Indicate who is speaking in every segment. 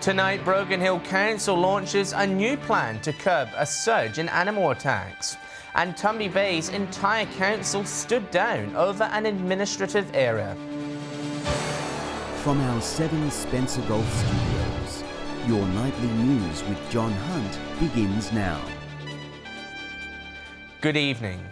Speaker 1: Tonight, Broken Hill Council launches a new plan to curb a surge in animal attacks. And Tumby Bay's entire council stood down over an administrative error.
Speaker 2: From our 7 Spencer Golf Studios, your nightly news with John Hunt begins now.
Speaker 1: Good evening.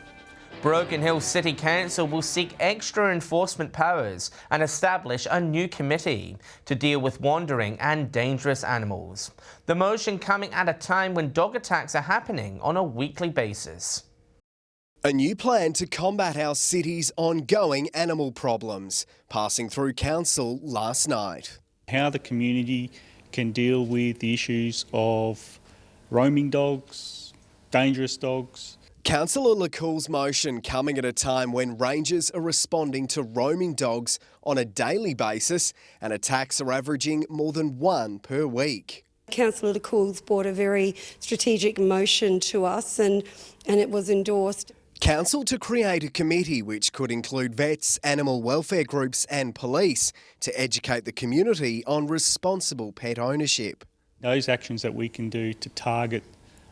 Speaker 1: Broken Hill City Council will seek extra enforcement powers and establish a new committee to deal with wandering and dangerous animals. The motion coming at a time when dog attacks are happening on a weekly basis.
Speaker 3: A new plan to combat our city's ongoing animal problems, passing through council last night.
Speaker 4: How the community can deal with the issues of roaming dogs, dangerous dogs.
Speaker 3: Councillor LaCool's motion coming at a time when rangers are responding to roaming dogs on a daily basis and attacks are averaging more than 1 per week.
Speaker 5: Councillor LaCool's brought a very strategic motion to us and it was endorsed.
Speaker 3: Council to create a committee which could include vets, animal welfare groups and police to educate the community on responsible pet ownership.
Speaker 4: Those actions that we can do to target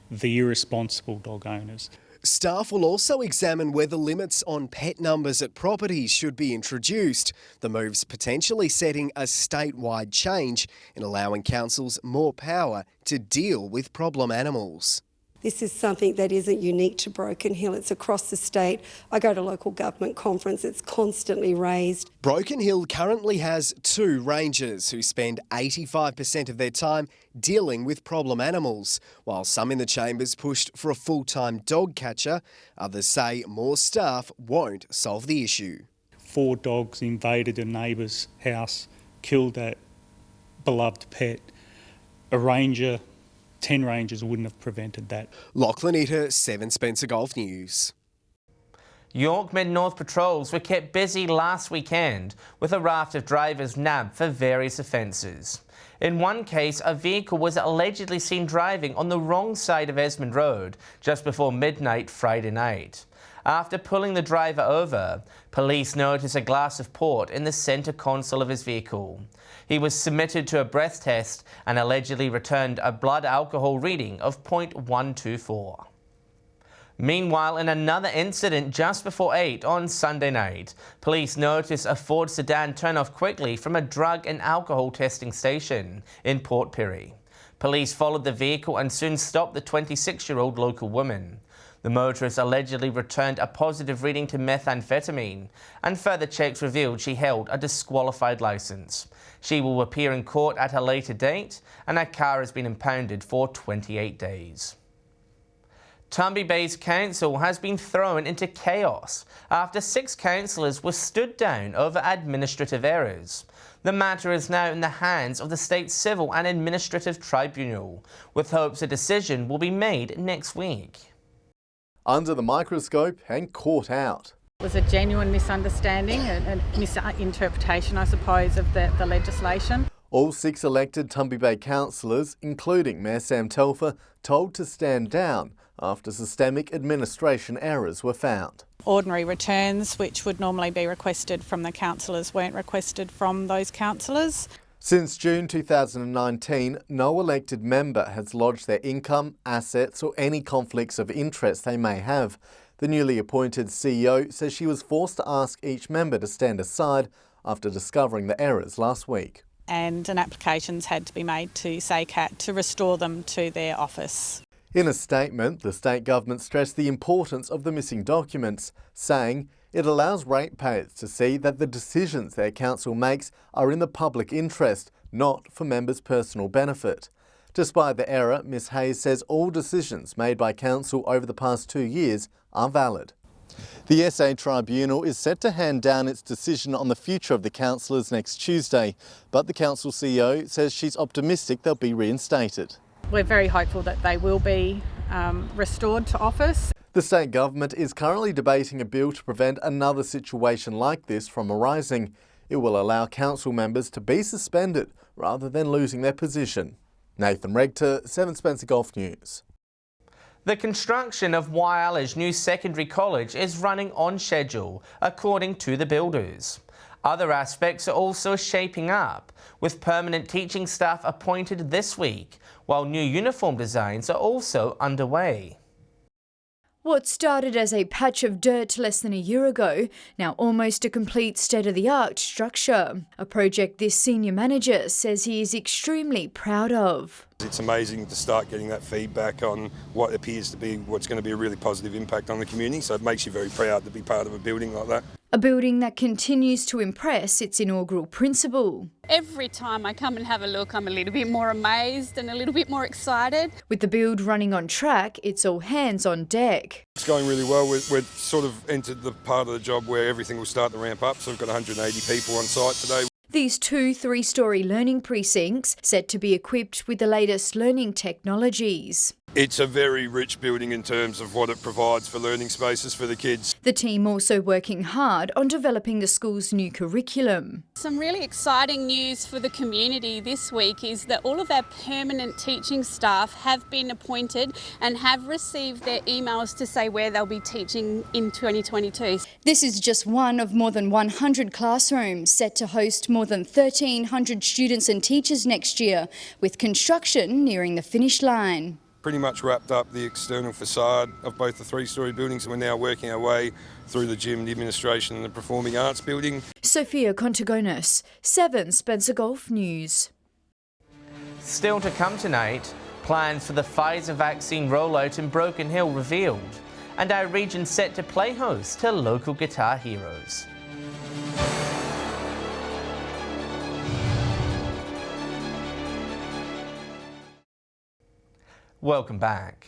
Speaker 4: the irresponsible dog owners.
Speaker 3: Staff will also examine whether limits on pet numbers at properties should be introduced. The move's potentially setting a statewide change in allowing councils more power to deal with problem animals.
Speaker 5: This is something that isn't unique to Broken Hill, it's across the state. I go to local government conference, it's constantly raised.
Speaker 3: Broken Hill currently has 2 rangers who spend 85% of their time dealing with problem animals. While some in the chambers pushed for a full-time dog catcher, others say more staff won't solve the issue.
Speaker 4: 4 dogs invaded a neighbour's house, killed that beloved pet. A ranger, 10 rangers wouldn't have prevented that.
Speaker 3: Lachlan Itter, 7 Spencer Golf News.
Speaker 1: York Mid-North patrols were kept busy last weekend with a raft of drivers nabbed for various offences. In one case, a vehicle was allegedly seen driving on the wrong side of Esmond Road just before midnight Friday night. After pulling the driver over, police noticed a glass of port in the centre console of his vehicle. He was submitted to a breath test and allegedly returned a blood alcohol reading of 0.124. Meanwhile, in another incident just before 8 on Sunday night, police noticed a Ford sedan turn off quickly from a drug and alcohol testing station in Port Pirie. Police followed the vehicle and soon stopped the 26-year-old local woman. The motorist allegedly returned a positive reading to methamphetamine, and further checks revealed she held a disqualified licence. She will appear in court at a later date, and her car has been impounded for 28 days. Tumby Bay's council has been thrown into chaos after 6 councillors were stood down over administrative errors. The matter is now in the hands of the State Civil and Administrative Tribunal, with hopes a decision will be made next week.
Speaker 6: Under the microscope and caught out.
Speaker 7: It was a genuine misunderstanding, a misinterpretation, I suppose, of the legislation.
Speaker 6: All 6 elected Tumby Bay councillors, including Mayor Sam Telfer, told to stand down after systemic administration errors were found.
Speaker 7: Ordinary returns, which would normally be requested from the councillors, weren't requested from those councillors.
Speaker 6: Since June 2019, no elected member has lodged their income, assets or any conflicts of interest they may have. The newly appointed CEO says she was forced to ask each member to stand aside after discovering the errors last week.
Speaker 7: And an applications had to be made to SACAT to restore them to their office.
Speaker 6: In a statement, the state government stressed the importance of the missing documents, saying it allows ratepayers to see that the decisions their council makes are in the public interest, not for members' personal benefit. Despite the error, Ms Hayes says all decisions made by council over the past 2 years are valid. The SA Tribunal is set to hand down its decision on the future of the councillors next Tuesday, but the council CEO says she's optimistic they'll be reinstated.
Speaker 7: We're very hopeful that they will be restored to office.
Speaker 6: The state government is currently debating a bill to prevent another situation like this from arising. It will allow council members to be suspended rather than losing their position. Nathan Regter, 7 Spencer Golf News.
Speaker 1: The construction of Wyalla's new secondary college is running on schedule, according to the builders. Other aspects are also shaping up, with permanent teaching staff appointed this week, while new uniform designs are also underway.
Speaker 8: What started as a patch of dirt less than a year ago, now almost a complete state-of-the-art structure. A project this senior manager says he is extremely proud of.
Speaker 9: It's amazing to start getting that feedback on what appears to be what's going to be a really positive impact on the community, so it makes you very proud to be part of a building like that.
Speaker 8: A building that continues to impress its inaugural principal.
Speaker 10: Every time I come and have a look, I'm a little bit more amazed and a little bit more excited.
Speaker 8: With the build running on track, it's all hands on deck.
Speaker 9: It's going really well. We're sort of entered the part of the job where everything will start to ramp up, so we've got 180 people on site today.
Speaker 8: These 2 3-storey learning precincts set to be equipped with the latest learning technologies.
Speaker 9: It's a very rich building in terms of what it provides for learning spaces for the kids.
Speaker 8: The team also working hard on developing the school's new curriculum.
Speaker 10: Some really exciting news for the community this week is that all of our permanent teaching staff have been appointed and have received their emails to say where they'll be teaching in 2022.
Speaker 8: This is just one of more than 100 classrooms set to host more than 1,300 students and teachers next year, with construction nearing the finish line.
Speaker 9: Pretty much wrapped up the external facade of both the 3-storey buildings, and we're now working our way through the gym, the administration and the performing arts building.
Speaker 8: Sophia Contagonis, 7 Spencer Gulf News.
Speaker 1: Still to come tonight, plans for the Pfizer vaccine rollout in Broken Hill revealed, and our region set to play host to local guitar heroes. Welcome back.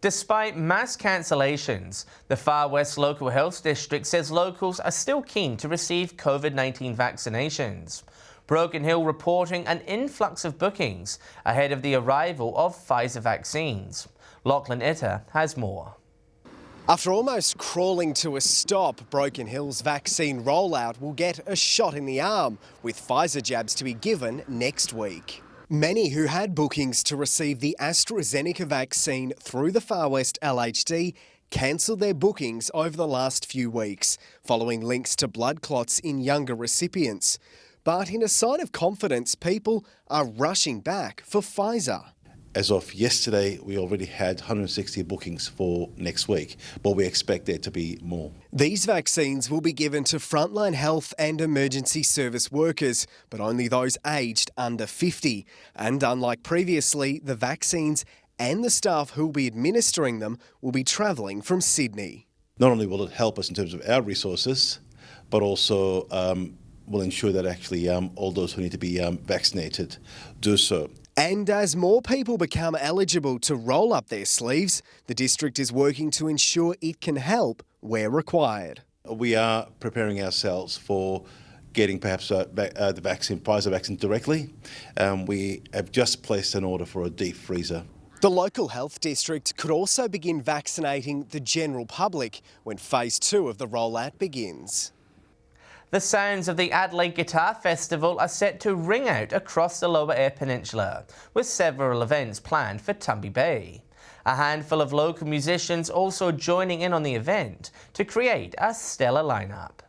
Speaker 1: Despite mass cancellations, the Far West Local Health District says locals are still keen to receive COVID-19 vaccinations. Broken Hill reporting an influx of bookings ahead of the arrival of Pfizer vaccines. Lachlan Itter has more.
Speaker 3: After almost crawling to a stop, Broken Hill's vaccine rollout will get a shot in the arm, with Pfizer jabs to be given next week. Many who had bookings to receive the AstraZeneca vaccine through the Far West LHD cancelled their bookings over the last few weeks, following links to blood clots in younger recipients. But in a sign of confidence, people are rushing back for Pfizer.
Speaker 11: As of yesterday, we already had 160 bookings for next week, but we expect there to be more.
Speaker 3: These vaccines will be given to frontline health and emergency service workers, but only those aged under 50. And unlike previously, the vaccines and the staff who will be administering them will be travelling from Sydney.
Speaker 11: Not only will it help us in terms of our resources, but also will ensure that actually all those who need to be vaccinated do so.
Speaker 3: And as more people become eligible to roll up their sleeves, the district is working to ensure it can help where required.
Speaker 11: We are preparing ourselves for getting perhaps the Pfizer vaccine directly. We have just placed an order for a deep freezer.
Speaker 3: The local health district could also begin vaccinating the general public when phase 2 of the rollout begins.
Speaker 1: The sounds of the Adelaide Guitar Festival are set to ring out across the Lower Eyre Peninsula, with several events planned for Tumby Bay. A handful of local musicians also joining in on the event to create a stellar lineup.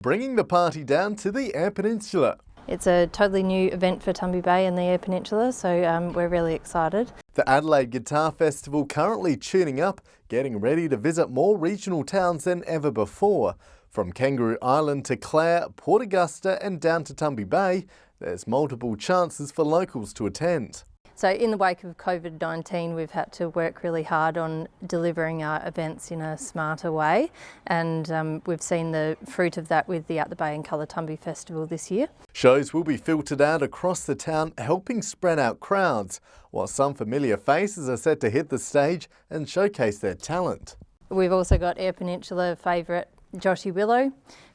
Speaker 6: Bringing the party down to the Eyre Peninsula.
Speaker 12: It's a totally new event for Tumby Bay and the Eyre Peninsula, so we're really excited.
Speaker 6: The Adelaide Guitar Festival currently tuning up, getting ready to visit more regional towns than ever before. From Kangaroo Island to Clare, Port Augusta and down to Tumby Bay, there's multiple chances for locals to attend.
Speaker 12: So in the wake of COVID-19, we've had to work really hard on delivering our events in a smarter way, and we've seen the fruit of that with the Out the Bay and Colour Tumby Festival this year.
Speaker 6: Shows will be filtered out across the town, helping spread out crowds, while some familiar faces are set to hit the stage and showcase their talent.
Speaker 12: We've also got Eyre Peninsula favourite Joshy Willow,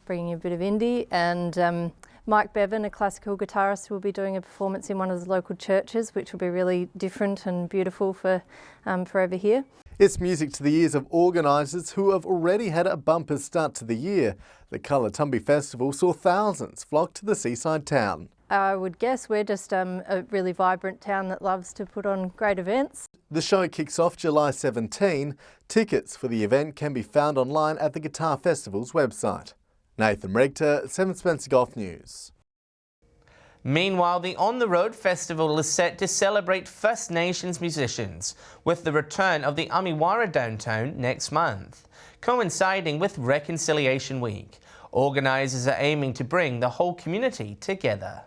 Speaker 12: bringing a bit of indie, and Mike Bevan, a classical guitarist, will be doing a performance in one of the local churches, which will be really different and beautiful for over here.
Speaker 6: It's music to the ears of organisers who have already had a bumper start to the year. The Colour Tumby Festival saw thousands flock to the seaside town.
Speaker 12: I would guess we're just a really vibrant town that loves to put on great events.
Speaker 6: The show kicks off July 17. Tickets for the event can be found online at the Guitar Festival's website. Nathan Regter, 7 Spencer Golf News.
Speaker 1: Meanwhile, the On the Road Festival is set to celebrate First Nations musicians with the return of the Amiwara downtown next month, coinciding with Reconciliation Week. Organisers are aiming to bring the whole community together.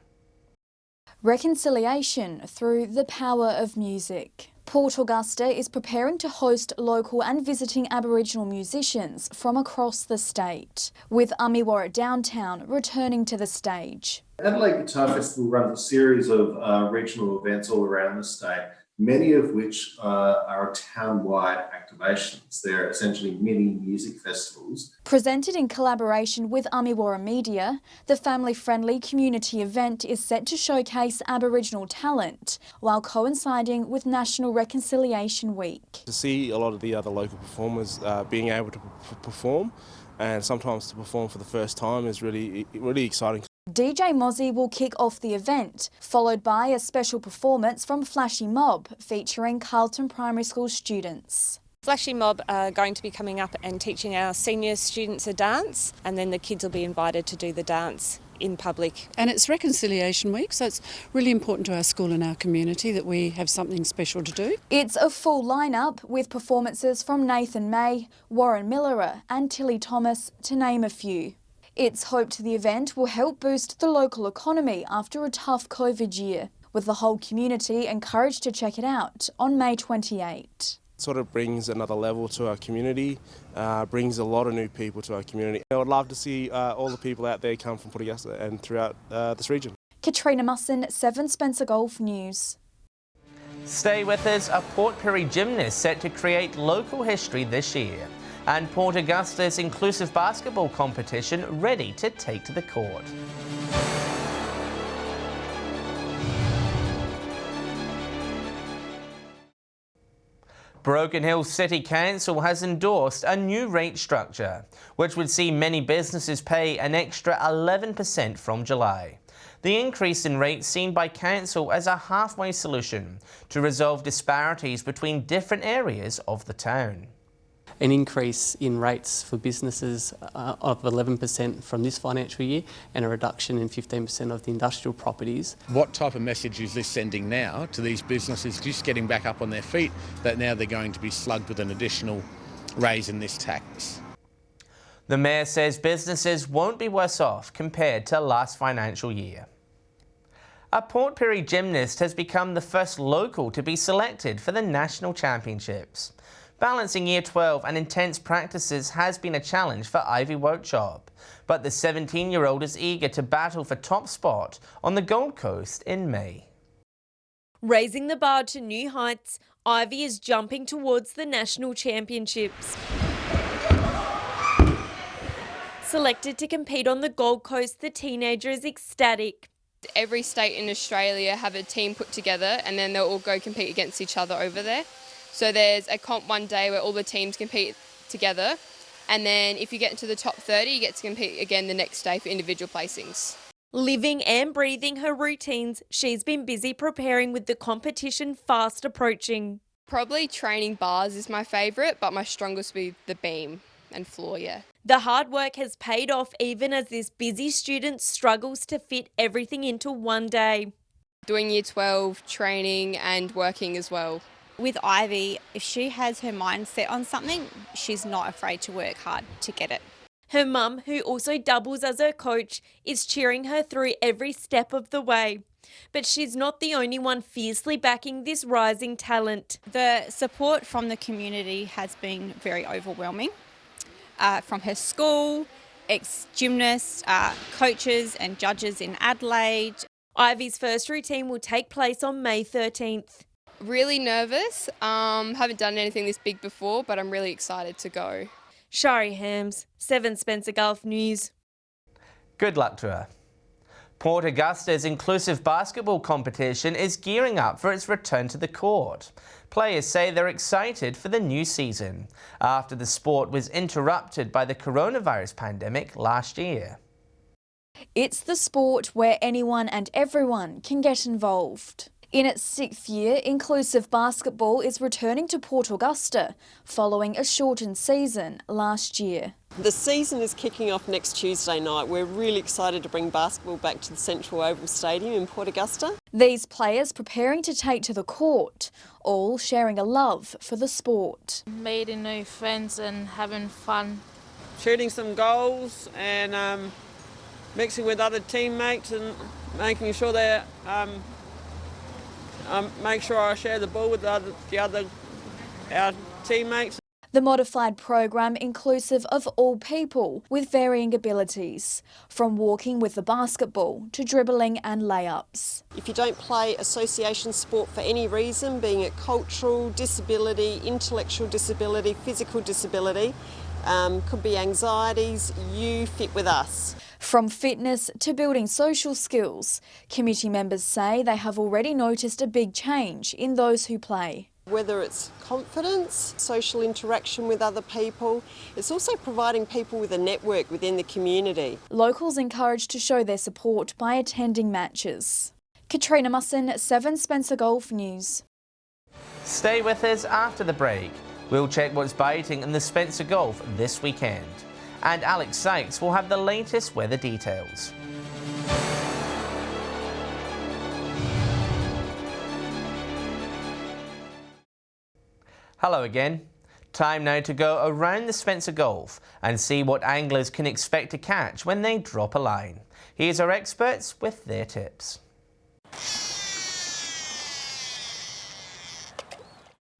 Speaker 13: Reconciliation through the power of music. Port Augusta is preparing to host local and visiting Aboriginal musicians from across the state, with Amiwara Downtown returning to the stage.
Speaker 14: Adelaide Guitar Festival runs a series of regional events all around the state, many of which are town-wide activations. They're essentially mini music festivals.
Speaker 13: Presented in collaboration with Amiwara Media, the family-friendly community event is set to showcase Aboriginal talent while coinciding with National Reconciliation Week.
Speaker 15: To see a lot of the other local performers being able to perform, and sometimes to perform for the first time, is really exciting.
Speaker 13: DJ Mozzie will kick off the event, followed by a special performance from Flashy Mob featuring Carlton Primary School students.
Speaker 16: Flashy Mob are going to be coming up and teaching our senior students a dance, and then the kids will be invited to do the dance in public.
Speaker 17: And it's Reconciliation Week, so it's really important to our school and our community that we have something special to do.
Speaker 13: It's a full lineup with performances from Nathan May, Warren Millerer and Tilly Thomas, to name a few. It's hoped the event will help boost the local economy after a tough COVID year, with the whole community encouraged to check it out on May 28.
Speaker 15: Sort of brings another level to our community, brings a lot of new people to our community. I would love to see all the people out there come from Port Augusta and throughout this region.
Speaker 13: Katrina Musson, 7 Spencer Golf News.
Speaker 1: Stay with us. A Port Pirie gymnast set to create local history this year, and Port Augusta's inclusive basketball competition ready to take to the court. Broken Hill City Council has endorsed a new rate structure, which would see many businesses pay an extra 11% from July. The increase in rates seen by Council as a halfway solution to resolve disparities between different areas of the town.
Speaker 18: An increase in rates for businesses of 11% from this financial year and a reduction in 15% of the industrial properties.
Speaker 19: What type of message is this sending now to these businesses just getting back up on their feet, that now they're going to be slugged with an additional raise in this tax?
Speaker 1: The Mayor says businesses won't be worse off compared to last financial year. A Port Pirie gymnast has become the first local to be selected for the National Championships. Balancing Year 12 and intense practices has been a challenge for Ivy Wochop, but the 17-year-old is eager to battle for top spot on the Gold Coast in May.
Speaker 20: Raising the bar to new heights, Ivy is jumping towards the National Championships. Selected to compete on the Gold Coast, the teenager is ecstatic.
Speaker 21: Every state in Australia have a team put together and then they'll all go compete against each other over there. So there's a comp one day where all the teams compete together, and then if you get into the top 30, you get to compete again the next day for individual placings.
Speaker 20: Living and breathing her routines, she's been busy preparing with the competition fast approaching.
Speaker 21: Probably training bars is my favourite, but my strongest would be the beam and floor, yeah.
Speaker 20: The hard work has paid off even as this busy student struggles to fit everything into one day.
Speaker 21: Doing Year 12, training and working as well.
Speaker 22: With Ivy, if she has her mind set on something, she's not afraid to work hard to get it.
Speaker 20: Her mum, who also doubles as her coach, is cheering her through every step of the way. But she's not the only one fiercely backing this rising talent.
Speaker 22: The support from the community has been very overwhelming. From her school, ex-gymnasts, coaches and judges in Adelaide.
Speaker 20: Ivy's first routine will take place on May 13th.
Speaker 21: Really nervous. Haven't done anything this big before, but I'm really excited to go.
Speaker 20: Shari Hams, 7 Spencer Golf News.
Speaker 1: Good luck to her. Port Augusta's inclusive basketball competition is gearing up for its return to the court. Players say they're excited for the new season after the sport was interrupted by the coronavirus pandemic last year.
Speaker 13: It's the sport where anyone and everyone can get involved. In its 6th year, inclusive basketball is returning to Port Augusta following a shortened season last year.
Speaker 2: The season is kicking off next Tuesday night. We're really excited to bring basketball back to the Central Oval Stadium in Port Augusta.
Speaker 13: These players preparing to take to the court, all sharing a love for the sport.
Speaker 5: Meeting new friends and having fun.
Speaker 23: Shooting some goals and mixing with other teammates and making sure they're make sure I share the ball with our teammates.
Speaker 13: The modified program inclusive of all people with varying abilities, from walking with the basketball to dribbling and layups.
Speaker 2: If you don't play association sport for any reason, being it cultural disability, intellectual disability, physical disability, could be anxieties, you fit with us.
Speaker 13: From fitness to building social skills, committee members say they have already noticed a big change in those who play.
Speaker 2: Whether it's confidence, social interaction with other people, it's also providing people with a network within the community.
Speaker 13: Locals encouraged to show their support by attending matches. Katrina Musson, 7 Spencer Golf News.
Speaker 1: Stay with us after the break. We'll check what's biting in the Spencer Golf this weekend. And Alex Sykes will have the latest weather details. Hello again. Time now to go around the Spencer Golf and see what anglers can expect to catch when they drop a line. Here's our experts with their tips.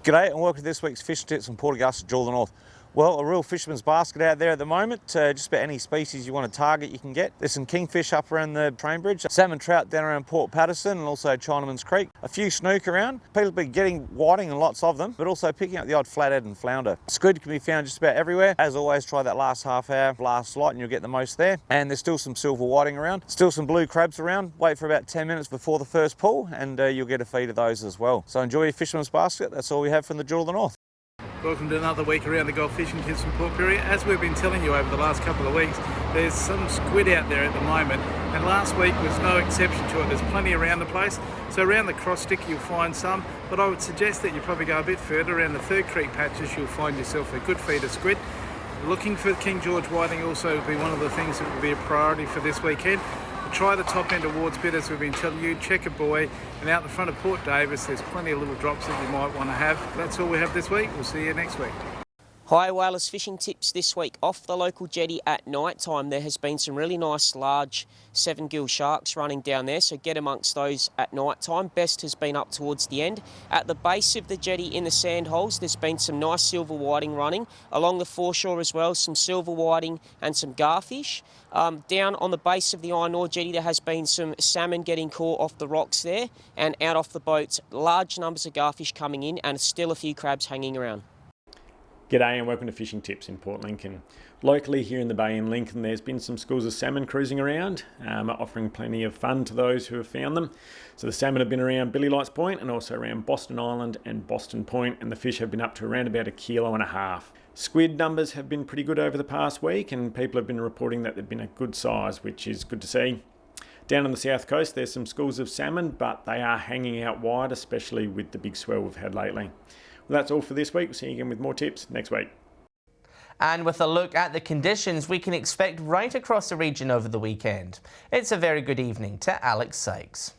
Speaker 24: G'day and welcome to this week's fishing tips from Port Augusta, Jewel North. Well, a real fisherman's basket out there at the moment. Just about any species you want to target you can get. There's some kingfish up around the train bridge, salmon trout down around Port Patterson and also Chinaman's Creek. A few snook around. People have been getting whiting and lots of them, but also picking up the odd flathead and flounder. Squid can be found just about everywhere. As always, try that last half hour, last light, and you'll get the most there. And there's still some silver whiting around. Still some blue crabs around. Wait for about 10 minutes before the first pull and you'll get a feed of those as well. So enjoy your fisherman's basket. That's all we have from the Jewel of the North.
Speaker 25: Welcome to another week around the Gulf Fishing Tips from Port Pirie. As we've been telling you over the last couple of weeks, there's some squid out there at the moment, and last week was no exception to it. There's plenty around the place. So around the cross stick you'll find some, but I would suggest that you probably go a bit further around the Third Creek patches. You'll find yourself a good feed of squid. Looking for King George whiting also will be one of the things that will be a priority for this weekend. Try the top end awards bit as we've been telling you, check a buoy, and out the front of Port Davis there's plenty of little drops that you might want to have. That's all we have this week. We'll see you next week.
Speaker 26: Hi Whalers Fishing Tips this week. Off the local jetty at night time there has been some really nice large 7-gill sharks running down there, so get amongst those at night time. Best has been up towards the end. At the base of the jetty in the sand holes there's been some nice silver whiting running. Along the foreshore as well, some silver whiting and some garfish. Down on the base of the iron ore jetty there has been some salmon getting caught off the rocks there, and out off the boats large numbers of garfish coming in and still a few crabs hanging around.
Speaker 27: G'day and welcome to Fishing Tips in Port Lincoln. Locally here in the bay in Lincoln there's been some schools of salmon cruising around, offering plenty of fun to those who have found them. So the salmon have been around Billy Lights Point and also around Boston Island and Boston Point, and the fish have been up to around about 1.5 kilos. Squid numbers have been pretty good over the past week and people have been reporting that they've been a good size, which is good to see. Down on the south coast there's some schools of salmon, but they are hanging out wide, especially with the big swell we've had lately. Well, that's all for this week. We'll see you again with more tips next week.
Speaker 1: And with a look at the conditions we can expect right across the region over the weekend, it's a very good evening to Alex Sykes.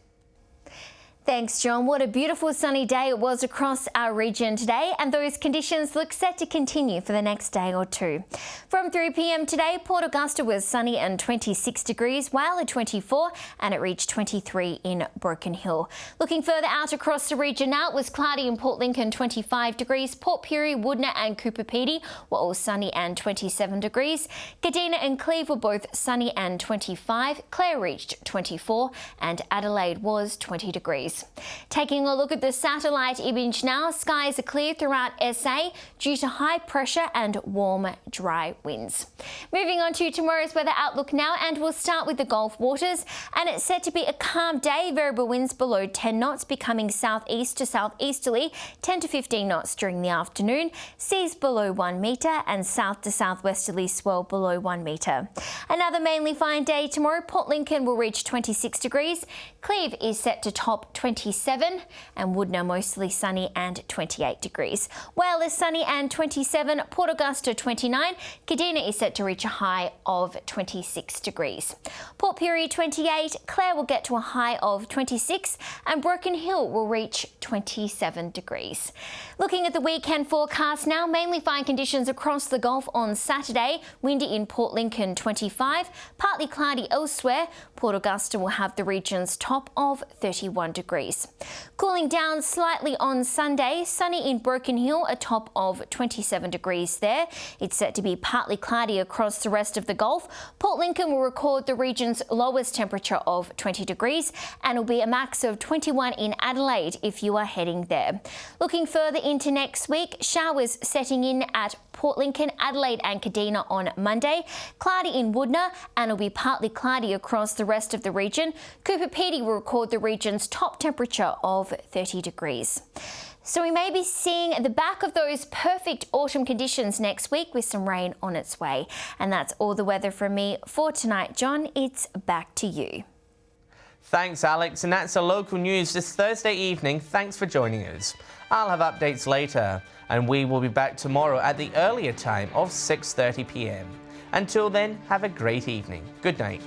Speaker 28: Thanks, John. What a beautiful sunny day it was across our region today, and those conditions look set to continue for the next day or two. From 3 p.m. today, Port Augusta was sunny and 26 degrees, while at 24, and it reached 23 in Broken Hill. Looking further out across the region now, it was cloudy in Port Lincoln, 25 degrees. Port Pirie, Woodner and Cooper Pedy were all sunny and 27 degrees. Kadina and Cleve were both sunny and 25. Clare reached 24, and Adelaide was 20 degrees. Taking a look at the satellite image now, skies are clear throughout SA due to high pressure and warm, dry winds. Moving on to tomorrow's weather outlook now, and we'll start with the Gulf waters, and it's set to be a calm day, variable winds below 10 knots becoming southeast to southeasterly 10 to 15 knots during the afternoon, seas below 1 metre and south to southwesterly swell below 1 metre. Another mainly fine day tomorrow. Port Lincoln will reach 26 degrees, Cleve is set to top 20 27, and Woodna mostly sunny and 28 degrees. Whale is sunny and 27, Port Augusta 29, Kadina is set to reach a high of 26 degrees. Port Pirie 28, Clare will get to a high of 26, and Broken Hill will reach 27 degrees. Looking at the weekend forecast now, mainly fine conditions across the Gulf on Saturday, windy in Port Lincoln 25, partly cloudy elsewhere. Port Augusta will have the region's top of 31 degrees. Cooling down slightly on Sunday, sunny in Broken Hill, a top of 27 degrees there. It's set to be partly cloudy across the rest of the Gulf. Port Lincoln will record the region's lowest temperature of 20 degrees and will be a max of 21 in Adelaide if you are heading there. Looking further into next week, showers setting in at Port Lincoln, Adelaide and Kadina on Monday. Cloudy in Woodna and will be partly cloudy across the rest of the region. Cooper Pedy will record the region's top temperature of 30 degrees. So we may be seeing the back of those perfect autumn conditions next week with some rain on its way. And that's all the weather from me for tonight. John, it's back to you.
Speaker 1: Thanks, Alex, and that's the local news this Thursday evening. Thanks for joining us. I'll have updates later, and we will be back tomorrow at the earlier time of 6:30 p.m. Until then, have a great evening. Good night.